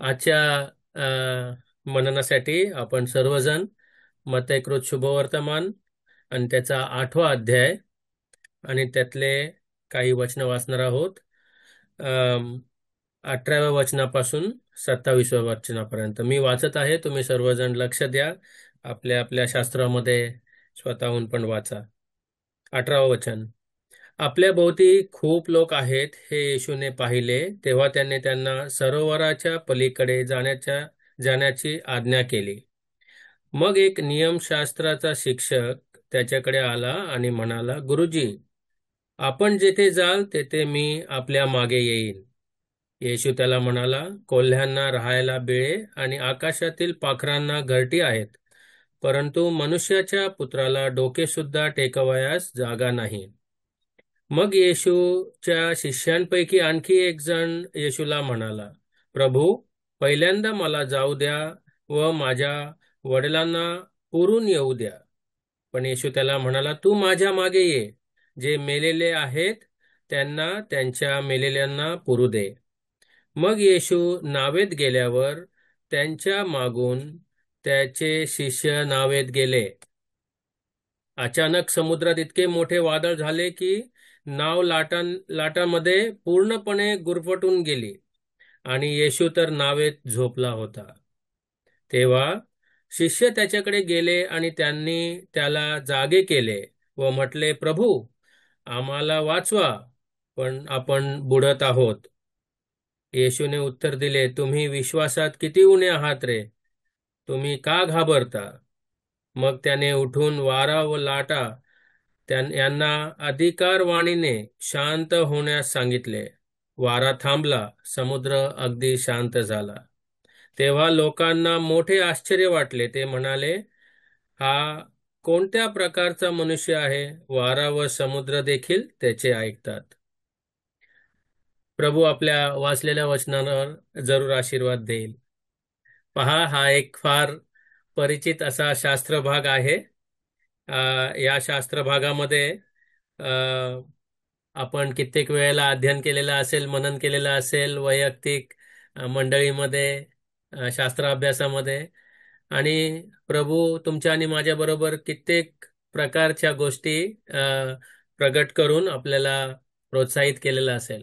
आजच्या मननासाठी आपण सर्वजण मत्तयकृत शुभवर्तमान आणि त्याचा 8वा अध्याय आणि त्यातले काही वचन वाचणार आहोत. 18व्या वचनापासून 27व्या वचनापर्यंत मी वाचत आहे. तुम्ही सर्वजण लक्ष द्या. आपल्या आपल्या शास्त्रामध्ये स्वतःहून पण वाचा. 18वं वचन. आपल्या भोवती खूप लोक आहेत हे येशूने पाहिले, तेव्हा त्याने त्यांना सरोवराच्या पलीकडे जाण्याची आज्ञा केली. मग एक नियमशास्त्राचा शिक्षक त्याच्याकडे आला आणि म्हणाला, गुरुजी, आपण जेथे जाल तेथे मी आपल्या मागे येईन. येशू त्याला म्हणाला, कोल्ह्यांना राहायला बिळे आणि आकाशातील पाखरांना घरटी आहेत, परंतु मनुष्याच्या पुत्राला डोके सुद्धा टेकवयास जागा नाही. मग येशूच्या शिष्यांपैकी आणखी एक जण येशूला म्हणाला, प्रभू, पहिल्यांदा मला जाऊ द्या व माझ्या वडिलांना पुरून येऊ द्या. पण येशू त्याला म्हणाला, तू माझ्या मागे ये. जे मेलेले आहेत त्यांना त्यांच्या मेलेल्यांना पुरू दे. मग येशू नावेत गेल्यावर त्यांच्या मागून त्याचे शिष्य नावेत गेले. अचानक समुद्रात इतके मोठे वादळ झाले की नाव लाटांमध्ये पूर्णपणे गुरफटून गेली आणि येशू तर नावेत झोपला होता. तेव्हा शिष्य त्याच्याकडे गेले आणि त्यांनी त्याला जागे केले व म्हटले, प्रभू, आम्हाला वाचवा, पण आपण बुडत आहोत. येशूने उत्तर दिले, तुम्ही विश्वासात किती उणे आहात रे? तुम्ही का घाबरता? मग त्याने उठून वारा व लाटा यांना अधिकारवाणीने शांत होण्यास सांगितले. वारा थांबला, समुद्र अगदी शांत झाला. तेव्हा लोकांना मोठे आश्चर्य वाटले. ते म्हणाले, हा कोणत्या प्रकारचा मनुष्य आहे? वारा व समुद्र देखील त्याचे ऐकतात. प्रभू आपल्या वाचलेल्या वचनांवर जरूर आशीर्वाद देईल. पहा, हा एक फार परिचित असा शास्त्र भाग आहे. या शास्त्र भागामध्ये आपण कित्येक वेळेला अध्ययन केलेलं असेल, मनन केलेलं असेल, वैयक्तिक मंडळीमध्ये, शास्त्र अभ्यासामध्ये. आणि प्रभू तुमच्या आणि माझ्या बरोबर कित्येक प्रकारच्या गोष्टी प्रगट करून आपल्याला प्रोत्साहित केलेलं असेल.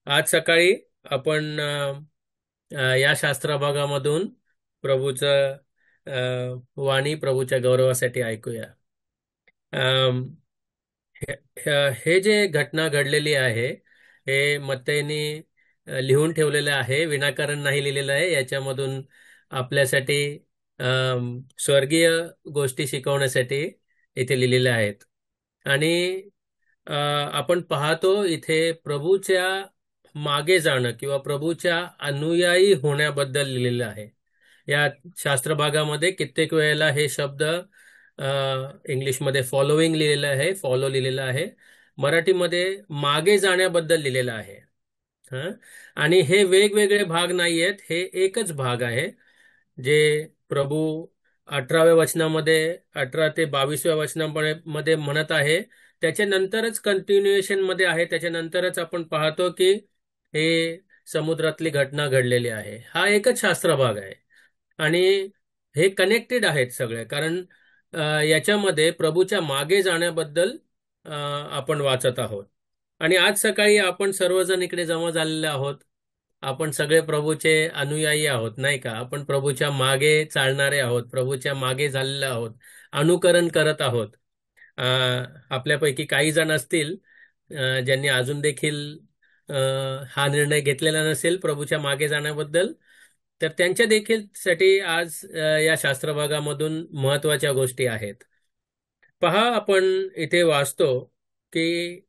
आज सकाळी आपण या शास्त्र भागामधून प्रभूचं वाणी प्रभूच्या गौरवासाठी ऐकूया. हे जे घटना घडलेली आहे, हे मत्तईने लिहून ठेवलेलं आहे. विनाकारण नाही लिहिलेलं आहे. याच्यामधून आपल्यासाठी स्वर्गीय गोष्टी शिकवण्यासाठी इथे लिहिलेल्या आहेत. आणि आपण पाहतो इथे प्रभूच्या मागे जाणं किंवा प्रभूच्या अनुयायी होण्याबद्दल लिहिलेलं आहे. या शास्त्र भागामध्ये कित्येक वेळेला हे शब्द इंग्लिशमध्ये फॉलोविंग लिहिलेलं आहे, फॉलो लिहिलेलं आहे. मराठीमध्ये मागे जाण्याबद्दल लिहिलेलं आहे. आणि हे वेगवेगळे भाग नाही आहेत, हे एकच भाग आहे जे प्रभू 18व्या वचनामध्ये 18 ते 22व्या वचनामध्ये म्हणत आहे. त्याच्यानंतरच कंटिन्युएशन मध्ये आहे. त्याच्यानंतरच आपण पाहतो की हे समुद्रातली घटना घडलेली आहे. हा एकच शास्त्र भाग आहे आणि हे कनेक्टेड आहेत सगळे. कारण याच्यामध्ये प्रभूच्या मागे जाण्याबद्दल आपण वाचत आहोत. आणि आज सकाळी आपण सर्वजण इकडे जमा झालेले आहोत. आपण सगळे प्रभूचे अनुयायी आहोत, नाही का? आपण प्रभूच्या मागे चालणारे आहोत, प्रभूच्या मागे झालेले आहोत, अनुकरण करत आहोत. आपल्यापैकी काही जण असतील ज्यांनी अजून देखील हा निर्णय घेतलेला नसेल प्रभूच्या मागे जाण्याबद्दल, तर त्यांच्या देखील साठी आज या शास्त्रभागामधून महत्वाच्या गोष्टी आहेत. पहा, आपण इथे वाचतो की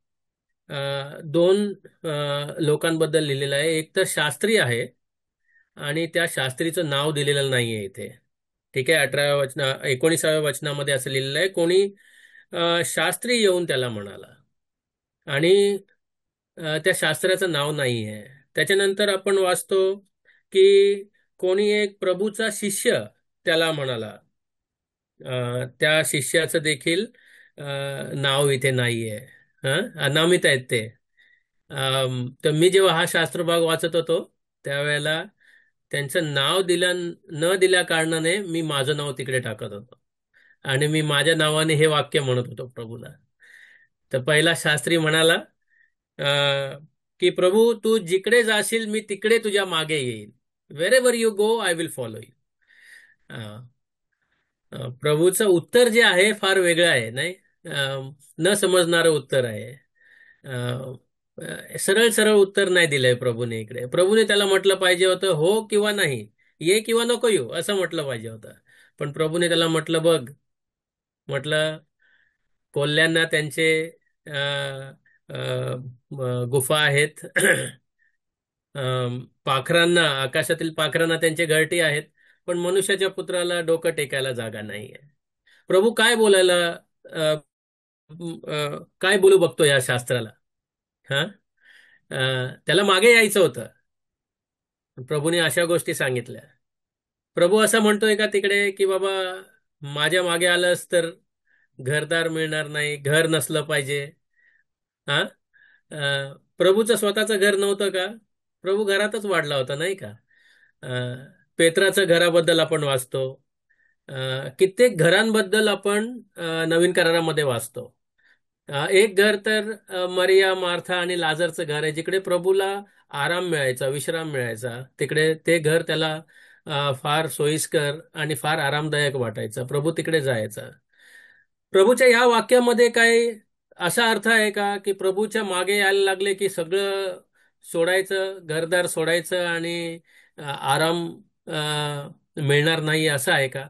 दोन लोकांबद्दल लिहिलेलं आहे. एक तर शास्त्री आहे आणि त्या शास्त्रीचं नाव दिलेलं नाहीये इथे. ठीक आहे. 19व्या वचनामध्ये असं लिहिलेलं आहे, कोणी शास्त्री येऊन त्याला म्हणाला, आणि त्या शास्त्राचं नाव नाही आहे. त्याच्यानंतर आपण वाचतो की कोणी एक प्रभूचा शिष्य त्याला म्हणाला. त्या शिष्याचं देखील नाव इथे नाहीये. अनामित आहेत ते. तर मी जेव्हा हा शास्त्र भाग वाचत होतो त्यावेळेला त्यांचं नाव न दिल्या कारणाने मी माझं नाव तिकडे टाकत होतो आणि मी माझ्या नावाने हे वाक्य म्हणत होतो प्रभूला. तर पहिला शास्त्री म्हणाला, की प्रभू तू जिकडे जाशील मी तिकडे तुझ्या मागे येईल. Wherever you go I will follow you. प्रभूचं उत्तर जे आहे फार वेगळं आहे, नाही? न समजणारं उत्तर आहे. सरळ सरळ उत्तर नाही दिलंय प्रभूने इकडे. प्रभूने त्याला म्हटलं पाहिजे होतं हो किंवा नाही, ये किंवा नको येऊ, असं म्हटलं पाहिजे होतं. पण प्रभूने त्याला म्हटलं, बघ, म्हटलं कोल्ह्यांना त्यांचे अ, अ, गुफा आहेत. पाखरांना, आकाशातील पाखरांना त्यांचे घरटी आहेत, पण मनुष्याच्या पुत्राला डोकं टेकायला जागा नाहीये. प्रभू काय बोलायला, अ, काय बोलू बघतो या शास्त्राला? हा त्याला मागे यायचं होतं. प्रभूने अशा गोष्टी सांगितल्या. प्रभू असं म्हणतोय का तिकडे की बाबा माझ्या मागे आलंस तर घरदार मिळणार नाही, घर नसलं पाहिजे? हा प्रभूचं स्वतःचं घर नव्हतं का? प्रभू घरातच वाढला होता, नाही का? अ, पेत्राचं घराबद्दल आपण वाचतो. कित्येक घरांबद्दल आपण नवीन करारामध्ये वाचतो. एक घर तर मरिया, मार्था आणि लाजरचं घर आहे, जिकडे प्रभूला आराम मिळायचा, विश्राम मिळायचा. तिकडे ते घर त्याला फार सोयीस्कर आणि फार आरामदायक वाटायचं. प्रभू तिकडे जायचा. प्रभूच्या ह्या वाक्यामध्ये काय असा अर्थ आहे का की प्रभूच्या मागे यायला लागले की सगळं सोडायचं, घरदार सोडायचं आणि आराम मिळणार नाही, असं आहे का?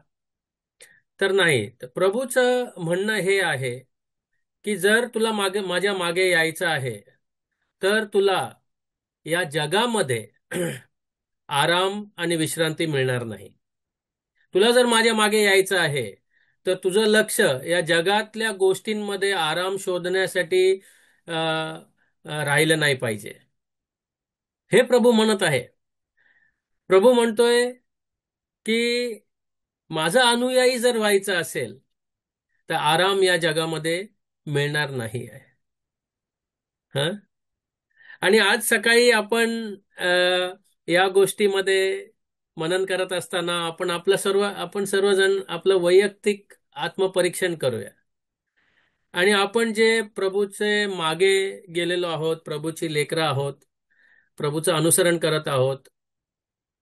तर नाही. तर प्रभूचं म्हणणं हे आहे की जर तुला माझ्या मागे यायचं आहे तर तुला या जगामध्ये आराम आणि विश्रांती मिळणार नाही. तुला जर माझ्या मागे यायचं आहे तर तुझं लक्ष या जगातल्या गोष्टींमध्ये आराम शोधण्यासाठी राहिलं नाही पाहिजे, हे प्रभू म्हणत आहे. प्रभू म्हणतोय की माझा अनुयायी जर व्हायचं असेल तर आराम या जगामध्ये मिळणार नाही आहे. हं? आणि आज सकाळी आपण या गोष्टीमध्ये मनन करत असताना आपण सर्वजण आपलं वैयक्तिक आत्मपरीक्षण करूया. आणि आपण जे प्रभूचे मागे गेलेलो आहोत, प्रभूची लेकरं आहोत, प्रभूचं अनुसरण करत आहोत,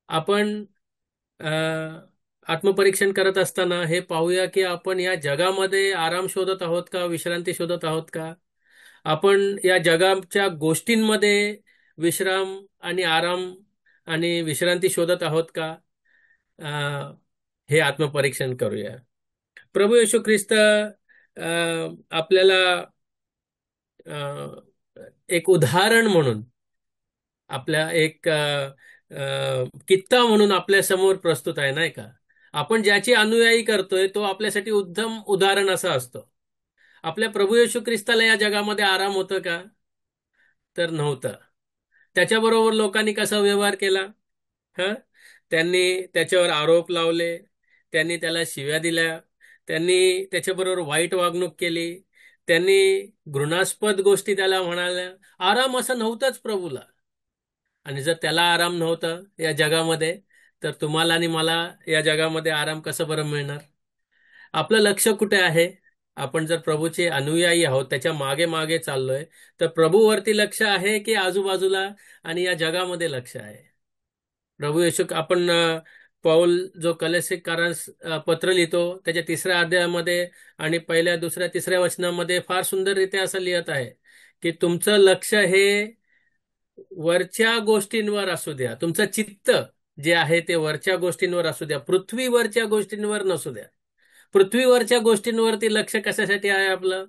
आपण अ, आत्मपरीक्षण करत असताना हे पाहूया की आपण या जगामध्ये आराम शोधत आहोत का, विश्रांती शोधत आहोत का? आपण या जगाच्या गोष्टींमध्ये विश्राम आणि आराम आणि विश्रांती शोधत आहोत का? अ, हे आत्मपरीक्षण करूया. प्रभू येशू ख्रिस्त आपल्याला अ, एक उदाहरण म्हणून, आपल्या एक कित्ता म्हणून आपल्या समोर प्रस्तुत आहे, नाही का? आपण ज्याची अनुयायी करतोय तो आपल्यासाठी उत्तम उदाहरण असा असतो. आपल्या प्रभू येशू ख्रिस्ताला या जगामध्ये आराम होतं का? तर नव्हतं. त्याच्याबरोबर लोकांनी कसा व्यवहार केला? ह त्यांनी त्याच्यावर आरोप लावले, त्यांनी त्याला शिव्या दिल्या, त्यांनी त्याच्याबरोबर वाईट वागणूक केली, त्यांनी घृणास्पद गोष्टी त्याला म्हणाल्या. आराम असं नव्हतंच प्रभूला. आणि जर त्याला आराम नव्हतं या जगामध्ये, तर तुम्हाला आणि मला या जगामध्ये आराम कसं बरं मिळणार? आपलं लक्ष कुठे आहे? आपण जर प्रभूचे अनुयायी आहोत, त्याच्या मागे मागे चाललोय, तर प्रभूवरती लक्ष आहे की आजूबाजूला आणि या जगामध्ये लक्ष आहे? प्रभू येशू आपण पौल जो कलेसिकारांस पत्र लिहितो त्याच्या 3ऱ्या अध्यायामध्ये आणि पहिल्या, दुसऱ्या, 3ऱ्या वचनामध्ये फार सुंदररीत्या असं लिहित आहे की तुमचं लक्ष हे वरच्या गोष्टींवर असू द्या, तुमचं चित्त जे आहे ते वरच्या गोष्टींवर असू द्या, पृथ्वीवरच्या गोष्टींवर नसू द्या. पृथ्वीवरच्या गोष्टींवरती लक्ष कशासाठी आहे आपलं?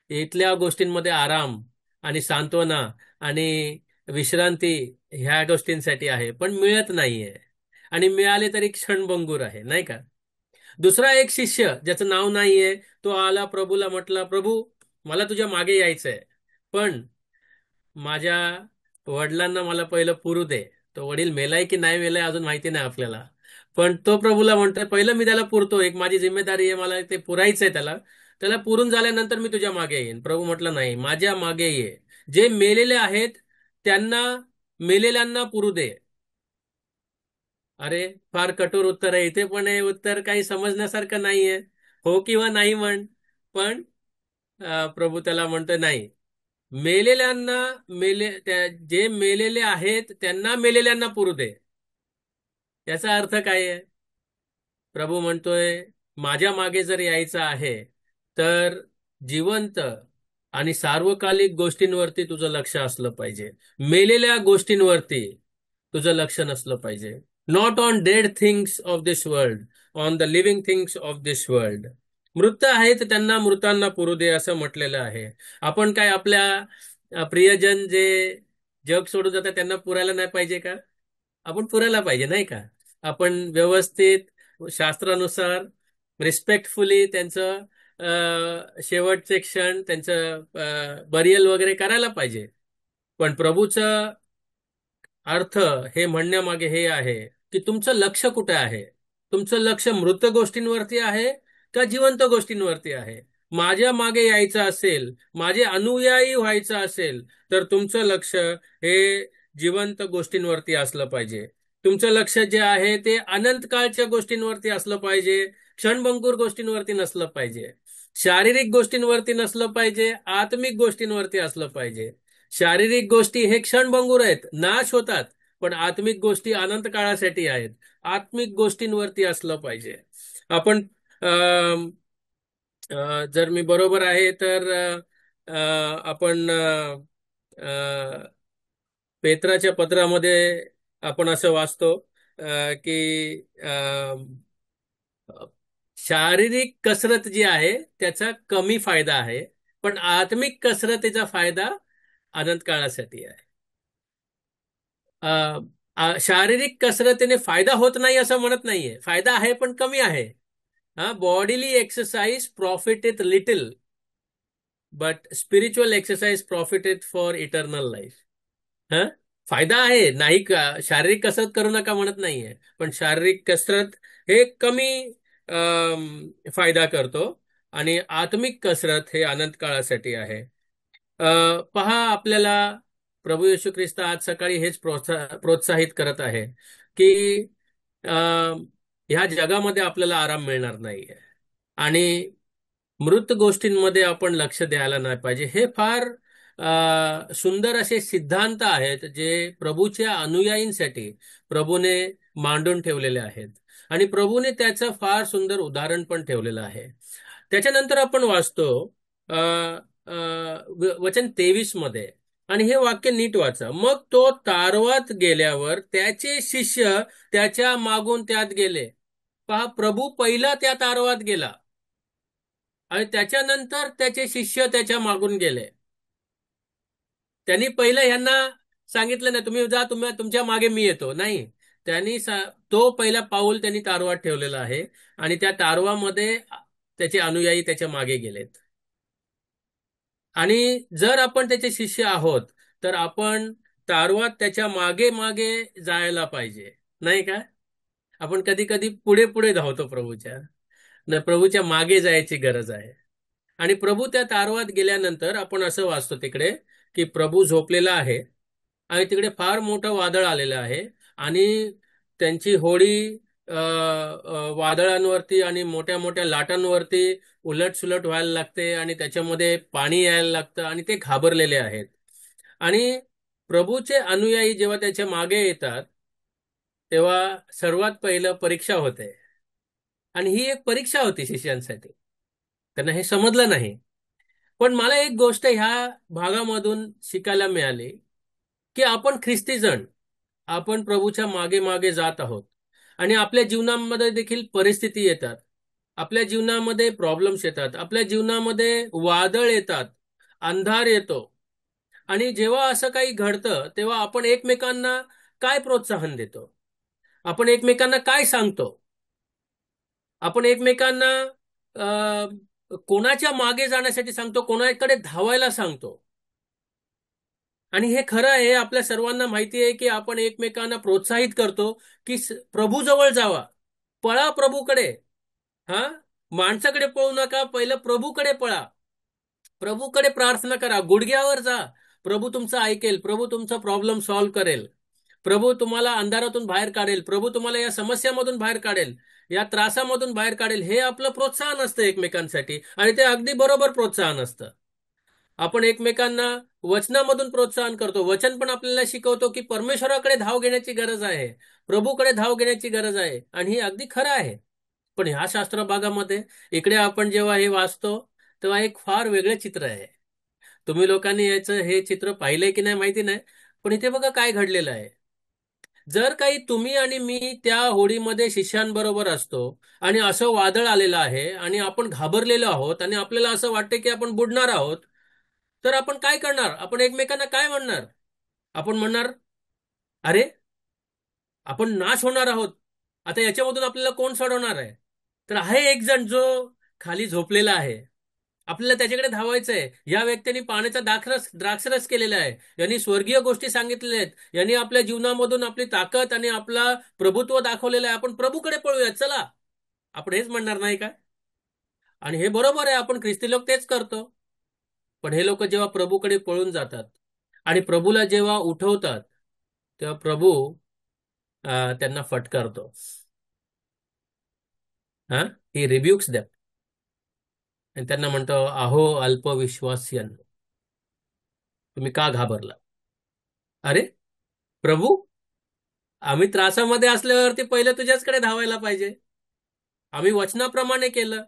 इथल्या गोष्टींमध्ये आराम आणि सांत्वना आणि विश्रांती ह्या गोष्टींसाठी आहे, पण मिळत नाहीये. आणि मिळाले तरी क्षणभंगूर आहे, नाही का? दुसरा एक शिष्य ज्याचं नाव नाहीये, तो आला प्रभूला, म्हटला, प्रभू मला तुझ्या मागे यायचंय, पण माझ्या वडिलांना मला पहिलं पुरू दे. तो वडील मेलाय की नाही मेलाय अजून माहिती नाही आपल्याला, पण तो प्रभूला म्हणतोय पहिलं मी त्याला पुरतो, एक माझी जिम्मेदारी आहे, मला ते पुरायचंय त्याला. त्याला पुरून झाल्यानंतर मी तुझ्या मागे येईन. प्रभू म्हटलं नाही, माझ्या मागे ये. जे मेलेले आहेत त्यांना, मेलेल्यांना पुरू दे. अरे, फार कठोर उत्तर आहे. इथे पण हे उत्तर काही समजण्यासारखं नाहीये. हो किंवा नाही म्हण. पण प्रभू त्याला म्हणतो नाही. मेलेल्यांना जे मेलेले आहेत त्यांना मेलेल्यांना पुरू दे. याचा अर्थ काय आहे? प्रभू म्हणतोय, माझ्या मागे जर यायचं आहे तर जिवंत आणि सार्वकालिक गोष्टींवरती तुझं लक्ष असलं पाहिजे. मेलेल्या गोष्टींवरती तुझं लक्ष नसलं पाहिजे. Not on dead things of this world, on the living things of this world. मृत आहेत त्यांना मृतांना पुरू दे असं म्हटलेलं आहे. आपण काय आपल्या प्रियजन जे जग सोडून जातात त्यांना पुरायला नाही पाहिजे का? आपण पुरायला पाहिजे नाही का? आपण व्यवस्थित शास्त्रानुसार रिस्पेक्टफुली त्यांचं शेवटचे क्षण त्यांचं बरियल वगैरे करायला पाहिजे. पण प्रभूचं अर्थ हे म्हणण्यामागे हे आहे की तुमचं लक्ष कुठे आहे? तुमचं लक्ष मृत गोष्टींवरती आहे का जिवंत गोष्टींवरती आहे? माझ्या मागे यायचं असेल, माझे अनुयायी व्हायचं असेल तर तुमचं लक्ष हे जिवंत गोष्टींवरती असलं पाहिजे. तुमचं लक्ष जे आहे ते अनंत काळच्या गोष्टींवरती असलं पाहिजे. क्षणभंगूर गोष्टींवरती नसलं पाहिजे. शारीरिक गोष्टींवरती नसलं पाहिजे. आत्मिक गोष्टींवरती असलं पाहिजे. शारीरिक गोष्टी हे क्षणभंगूर आहेत, नाश होतात. पण आत्मिक गोष्टी अनंत काळासाठी आहेत. आत्मिक गोष्टींवरती असलं पाहिजे. आपण जर मी बरोबर आहे तर आपण पेत्राच्या पत्रामध्ये आपण असं वाचतो की शारीरिक कसरत जी आहे त्याचा कमी फायदा आहे, पण आत्मिक कसरतीचा फायदा अनंत काळासाठी आहे. शारीरिक कसरतीने फायदा होत नाही असं म्हणत नाहीये. फायदा आहे पण कमी आहे. Bodily exercise profited little, but spiritual exercise profited for eternal life. हा, फायदा आहे नाही का? शारीरिक कसरत करू नका म्हणत नाहीये, पण शारीरिक कसरत हे कमी फायदा करतो आणि आत्मिक कसरत हे अनंत काळासाठी आहे. पहा, आपल्याला प्रभू येशू ख्रिस्त आज सकाळी हेच प्रोत्साहित करत आहे की अ, ह्या जगामध्ये आपल्याला आराम मिळणार नाहीये आणि मृत गोष्टींमध्ये आपण लक्ष द्यायला नाही पाहिजे. हे फार सुंदर असे सिद्धांत आहेत जे प्रभूच्या अनुयायींसाठी प्रभूने मांडून ठेवलेले आहेत आणि प्रभूने त्याचं फार सुंदर उदाहरण पण ठेवलेलं आहे. त्याच्यानंतर आपण वाचतो अ, अ, वचन 23 मध्ये, आणि हे वाक्य नीट वाचा. मग तो तारवात गेल्यावर त्याचे शिष्य त्याच्या मागून त्यात गेले. पहा, प्रभू पहिला त्या तारवात गेला आणि त्याच्यानंतर त्याचे शिष्य त्याच्या मागून गेले. त्यांनी पहिलं ह्यांना सांगितलं नाही तुम्ही जा, तुमच्या मागे मी येतो. नाही, तो पहिला पाऊल त्यांनी तारवात ठेवलेला आहे आणि त्या तारवामध्ये त्याचे अनुयायी त्याच्या मागे गेलेत. आणि जर आपण त्याचे शिष्य आहोत तर आपण तारवात त्याच्या मागे मागे जायला पाहिजे, नाही का? आपण कधी कधी पुढे पुढे धावतो प्रभूच्या. प्रभूच्या मागे जायची गरज आहे. आणि प्रभू त्या तारवात गेल्यानंतर आपण असं वाचतो तिकडे की प्रभू झोपलेला आहे आणि तिकडे फार मोठं वादळ आलेलं आहे आणि त्यांची होडी वादळांवरती आणि मोठ्या मोठ्या लाटांवरती उलटसुलट व्हायला लागते आणि त्याच्यामध्ये पाणी यायला लागतं आणि ते घाबरलेले आहेत. आणि प्रभूचे अनुयायी जेव्हा त्याच्या मागे येतात तेव्हा सर्वात पहिलं परीक्षा होते आणि ही एक परीक्षा होती शिष्यांसाठी. त्यांना हे समजलं नाही. पण मला एक गोष्ट ह्या भागामधून शिकायला मिळाली की आपण ख्रिस्तीजन, आपण प्रभूच्या मागे मागे जात आहोत आणि आपल्या जीवनामध्ये देखील परिस्थिती येतात. आपल्या जीवनामध्ये प्रॉब्लेम्स येतात. आपल्या जीवनामध्ये वादळ येतात, अंधार येतो. आणि जेव्हा असं काही घडतं तेव्हा आपण एकमेकांना काय प्रोत्साहन देतो? आपण एकमेकांना काय सांगतो? आपण एकमेकांना कोणाच्या मागे जाण्यासाठी सांगतो, कोणाकडे धावायला सांगतो? आणि हे खरं आहे, आपल्या सर्वांना माहिती आहे की आपण एकमेकांना प्रोत्साहित करतो की प्रभू जवळ जावा, पळा प्रभूकडे. हा, माणसाकडे पळू नका, पहिलं प्रभूकडे पळा. प्रभूकडे प्रार्थना करा, गुडघ्यावर जा. प्रभू तुमचं ऐकेल, प्रभू तुमचा प्रॉब्लेम सॉल्व्ह करेल. प्रभू तुम्हाला अंधारातून बाहेर काढेल, प्रभू तुम्हाला या समस्यामधून बाहेर काढेल, या त्रासामधून बाहेर काढेल, हे आपलं प्रोत्साहन असतं एकमेकांसाठी. आणि ते अगदी बरोबर प्रोत्साहन असतं. आपण एकमेकांना वचनामधून प्रोत्साहन करतो. वचन पण आपल्याला शिकवतो की परमेश्वराकडे धाव घेण्याची गरज आहे, प्रभूकडे धाव घेण्याची गरज आहे, आणि हे अगदी खरं आहे. पण ह्या शास्त्र भागामध्ये इकडे आपण जेव्हा हे वाचतो तेव्हा एक फार वेगळे चित्र आहे. तुम्ही लोकांनी याचं हे चित्र पाहिलंय की नाही माहिती नाही, पण इथे बघा काय घडलेलं आहे. जर काही तुम्ही आणि मी त्या होडीमध्ये शिष्यांबरोबर असतो आणि असं वादळ आलेलं आहे आणि आपण घाबरलेलो आहोत आणि आपल्याला असं वाटतं की आपण बुडणार आहोत, तर आपण काय करणार? आपण एकमेकांना काय म्हणणार? आपण म्हणणार, अरे आपण नाश होणार आहोत, आता याच्यामधून आपल्याला कोण सोडवणार आहे? तर आहे एक जण जो खाली झोपलेला आहे, आपल्याला त्याच्याकडे धावायचं आहे. या व्यक्तीने पाण्याचा द्राक्षरस केलेला आहे, यांनी स्वर्गीय गोष्टी सांगितलेल्या आहेत, यांनी आपल्या जीवनामधून आपली ताकद आणि आपला प्रभुत्व दाखवलेलं आहे. आपण प्रभूकडे पळूया चला, आपण हेच म्हणणार नाही का? आणि हे बरोबर आहे, आपण ख्रिस्ती लोक तेच करतो. पण हे लोक जेव्हा प्रभूकडे पळून जातात आणि प्रभूला जेव्हा उठवतात, तेव्हा प्रभू त्यांना फटकारतो. हा, ही रिब्युक्स देम, आणि त्यांना म्हणतो, अहो अल्पविश्वासियन, तुम्ही का घाबरला? अरे प्रभू, आम्ही त्रासामध्ये असल्यावरती पहिले तुझ्याचकडे धावायला पाहिजे. आम्ही वचनाप्रमाणे केलं,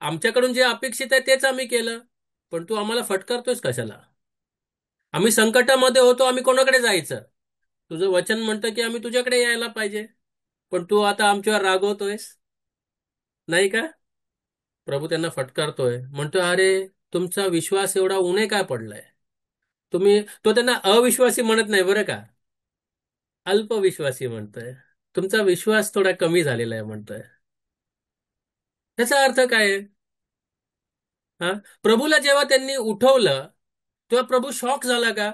आमच्याकडून जे अपेक्षित आहे तेच आम्ही केलं, पण तू आम्हाला फटकारतोयस कशाला? आम्ही संकटामध्ये होतो, आम्ही कोणाकडे जायचं? तुझं वचन म्हणतं की आम्ही तुझ्याकडे यायला पाहिजे, पण तू आता आमच्यावर रागवतोयस, नाही का? प्रभू त्यांना फटकारतोय, म्हणतो, अरे तुमचा विश्वास एवढा उणे काय पडलाय? तो त्यांना अविश्वासी म्हणत नाही बरं का, अल्पविश्वासी म्हणतोय. तुमचा विश्वास थोडा कमी झालेला आहे म्हणतोय. त्याचा अर्थ काय आहे? हा, प्रभूला जेव्हा त्यांनी उठवलं तेव्हा प्रभू शॉक झाला का?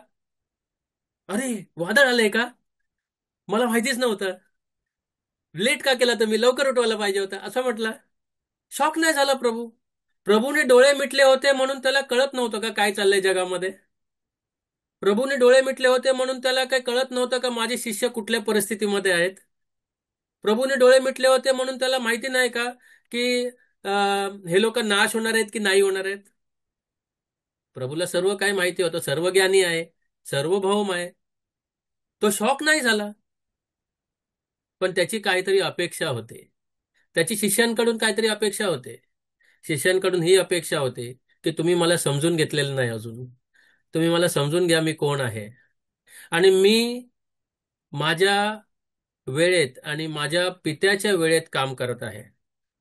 अरे वादळ आलंय का? मला माहितीच नव्हतं. लेट का केला तुम्ही? लवकर उठवायला पाहिजे होतं असं म्हटलं. शॉक नाही झाला प्रभू. प्रभूने डोळे मिटले होते म्हणून त्याला कळत नव्हतं का काय चाललंय जगामध्ये? प्रभूने डोळे मिटले होते म्हणून त्याला काय कळत नव्हतं का माझे शिष्य कुठल्या परिस्थितीमध्ये आहेत? प्रभूने डोळे मिटले होते म्हणून त्याला माहिती नाही का की हे लोक नाश होणार आहेत की नाही होणार आहेत? प्रभूला सर्व काय माहिती होतं, सर्व ज्ञानी आहे, सर्वभौम आहे. तो शॉक नाही झाला, पण त्याची काहीतरी अपेक्षा होते. त्याची शिष्यांकडून काहीतरी अपेक्षा होते. शिष्यांकडून ही अपेक्षा होती की तुम्ही मला समजून घेतलेलं नाही अजून. तुम्ही मला समजून घ्या, मी कोण आहे, आणि मी माझ्या वेळेत आणि माझ्या पित्याच्या वेळेत काम करत आहे.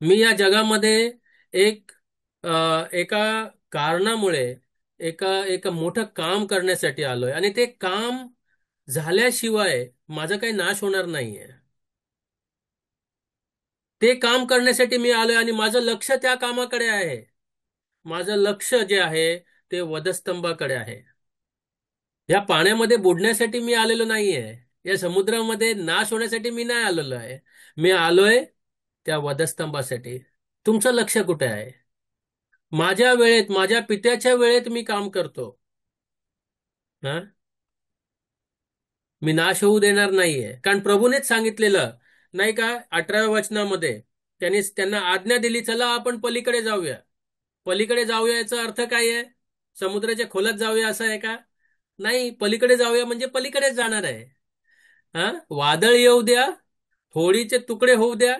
मी या जगामध्ये एक एका कारणामुळे एका मोठं काम करण्यासाठी आलोय, आणि ते काम झाल्याशिवाय माझा काही नाश होणार नाहीये. ते काम करण्यासाठी मी आलोय आणि माझं लक्ष त्या कामाकडे आहे. माझं लक्ष जे आहे ते वधस्तंभाकडे आहे. या पाण्यामध्ये बुडण्यासाठी मी आलेलो नाहीये. या समुद्रामध्ये नाश होण्यासाठी मी नाही आलेलो आहे. मी आलोय त्या वधस्तंभासाठी. तुमचं लक्ष कुठे आहे? माझ्या वेळेत, माझ्या पित्याच्या वेळेत मी काम करतो. हा, मी नाश होऊ देणार नाहीये, कारण प्रभूनेच सांगितलेलं नाही का 18व्या वचनामध्ये. त्यांना आज्ञा दिली, चला आपण पलीकडे जाऊया. पलीकडे जाऊया याचा अर्थ काय आहे? समुद्राच्या खोलात जाऊया असं आहे का? नाही, पलीकडे जाऊया म्हणजे पलीकडेच जाणार आहे. हा, वादळ येऊ द्या, होडीचे तुकडे होऊ द्या,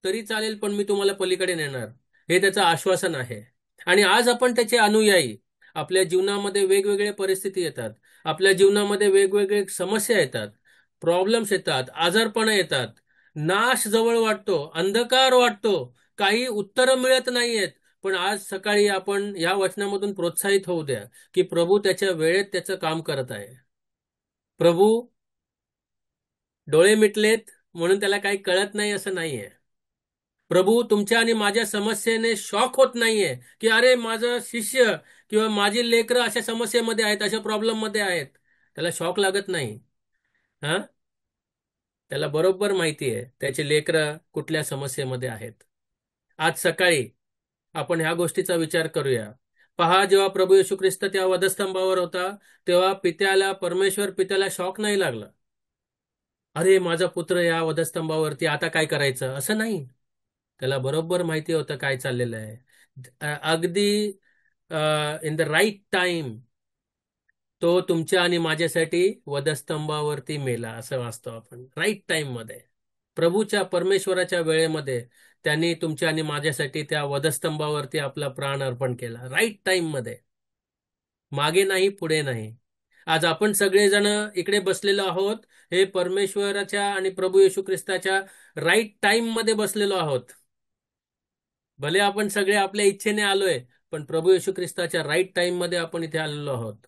तरी चालेल, पण मी तुम्हाला पलीकडे नेणार, हे त्याचं आश्वासन आहे. आणि आज आपण त्याचे अनुयायी. आपल्या जीवनामध्ये वेगवेगळे परिस्थिती येतात, आपल्या जीवनामध्ये वेगवेगळे समस्या येतात, प्रॉब्लेम्स येतात, आजारपण येतात, नाश जवळ वाटतो, अंधकार वाटतो, काही उत्तरं मिळत नाहीयेत. पण आज सकाळी आपण या वचनामधून प्रोत्साहित होऊ द्या की प्रभू त्याच्या वेळेत त्याचं काम करत आहे. प्रभू डोळे मिटलेत म्हणून त्याला काही कळत नाही असं नाहीये. प्रभू तुमच्या आणि माझ्या समस्येने शॉक होत नाहीये की अरे माझं शिष्य किंवा माझी लेकरं अशा समस्येमध्ये आहेत, अशा प्रॉब्लेम मध्ये आहेत. त्याला शॉक लागत नाही. हा, त्याला बरोबर माहिती आहे त्याची लेकरं कुठल्या समस्येमध्ये आहेत. आज सकाळी आपण ह्या गोष्टीचा विचार करूया. पहा, जेव्हा प्रभू येशू ख्रिस्त त्या वधस्तंभावर होता तेव्हा परमेश्वर पित्याला शॉक नाही लागला. अरे माझा पुत्र या वधस्तंभावरती, आता काय करायचं, असं नाही. त्याला बरोबर माहिती होतं काय चाललेलं आहे. अगदी इन द राईट टाइम तो तुमच्या आणि माझ्यासाठी वधस्तंभावरती मेला, असं वाचतो आपण. राईट टाइम मध्ये, प्रभूच्या परमेश्वराच्या वेळेमध्ये त्यांनी तुमच्या आणि माझ्यासाठी त्या वधस्तंभावरती आपला प्राण अर्पण केला, राईट टाइम मध्ये. मागे नाही, पुढे नाही. आज आपण सगळेजण इकडे बसलेलो आहोत, हे परमेश्वराच्या आणि प्रभू येशू ख्रिस्ताच्या राईट टाइम मध्ये बसलेलो आहोत. भले आपण सगळे आपल्या इच्छेने आलोय, पण प्रभू येशू ख्रिस्ताच्या राईट टाइम मध्ये आपण इथे आलेलो आहोत.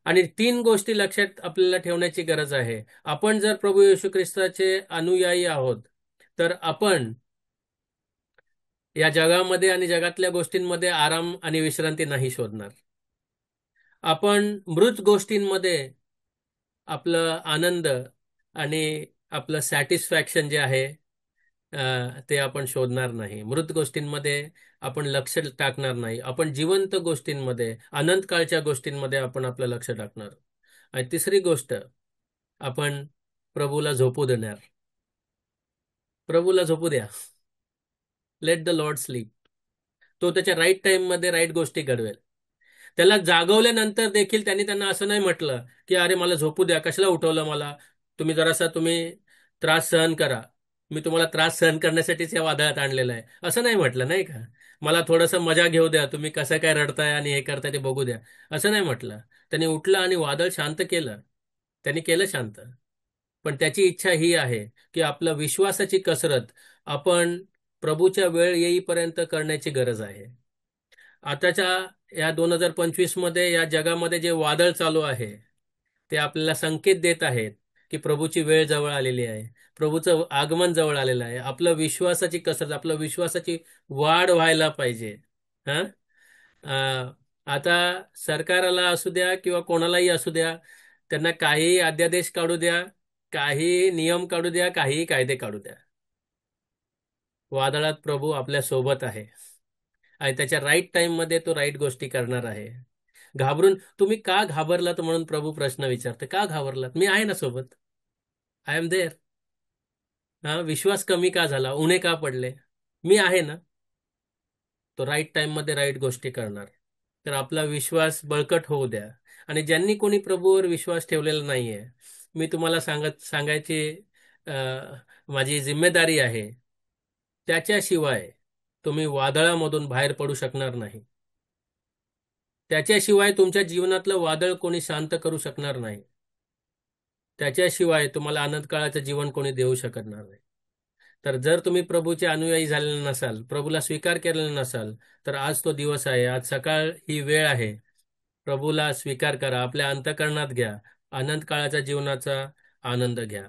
आणि तीन गोष्टी लक्षात आपल्याला ठेवण्याची गरज आहे. आपण जर प्रभू येशू ख्रिस्ताचे अनुयायी आहोत, तर आपण या जगामध्ये आणि जगातल्या गोष्टींमध्ये आराम आणि विश्रांती नाही शोधणार. आपण मृत गोष्टींमध्ये आपलं आनंद आणि आपलं सॅटिस्फॅक्शन जे आहे ते आपण शोधणार नाही. मृत गोष्टींमध्ये आपण लक्ष टाकणार नाही. आपण जिवंत गोष्टींमध्ये, अनंत काळच्या गोष्टींमध्ये आपण आपलं लक्ष टाकणार. आणि तिसरी गोष्ट, आपण प्रभूला झोपू देणार. प्रभूला झोपू द्या. Let the Lord sleep. तो त्याच्या राईट टाइम मध्ये राईट गोष्टी घडवेल. त्याला जागवल्यानंतर देखील त्यांना असं नाही म्हटलं की अरे मला झोपू द्या, कशाला उठवलं मला, तुम्ही त्रास सहन करा, मी तुम्हाला त्रास सहन करण्यासाठीच या वादळात आणलेलं आहे, असं नाही म्हटलं, नाही का. मला थोडंसं मजा घेऊ द्या, तुम्ही कसं काय रडताय आणि हे करताय ते बघू द्या, असं नाही म्हटलं. त्यांनी उठलं आणि वादळ शांत केलं. त्यांनी केलं शांत. पण त्याची इच्छा ही आहे की आपलं विश्वासाची कसरत आपण प्रभूच्या वेळ येईपर्यंत करण्याची गरज आहे. आताच्या या 2025 मध्ये या जगामध्ये जे वादळ चालू आहे, ते आपल्याला संकेत देत आहेत की प्रभूची वेळ जवळ आलेली आहे, प्रभूचं आगमन जवळ आलेलं आहे. आपलं विश्वासाची कसरत, आपलं विश्वासाची वाढ व्हायला पाहिजे. हा आता सरकाराला असू द्या किंवा कोणालाही असू द्या, त्यांना काही अध्यादेश काढू द्या, काही नियम काढू द्या, काही कायदे काढू द्या, वादळात प्रभू आपल्या सोबत आहे आणि त्याच्या राईट टाइम मध्ये तो राईट गोष्टी करणार आहे. तुम्ही का घाबरलात म्हणून प्रभू प्रश्न विचारते, का घाबरलात, मी आहे ना सोबत, आय एम देअर. हा, विश्वास कमी का झाला, उन्हे का पडले, मी आहे ना. तो राईट टाइम मध्ये राईट गोष्टी करणार. तर आपला विश्वास बळकट होऊ द्या. आणि ज्यांनी कोणी प्रभूवर विश्वास ठेवलेला नाहीये, मी तुम्हाला सांगायची माझी जिम्मेदारी आहे, त्याच्याशिवाय तुम्ही वादळामधून बाहेर पडू शकणार नाही. त्याच्याशिवाय तुमच्या जीवनातलं वादळ कोणी शांत करू शकणार नाही. त्याच्याशिवाय तुम्हाला आनंद काळाचं जीवन कोणी देऊ शकणार नाही. तर जर तुम्ही प्रभूचे अनुयायी झालेले नसाल, प्रभूला स्वीकार केलेला नसाल, तर आज तो दिवस आहे, आज सकाळ ही वेळ आहे. प्रभूला स्वीकार करा, आपल्या अंतःकरणात घ्या, अनंत काळाच्या जीवनाचा आनंद घ्या.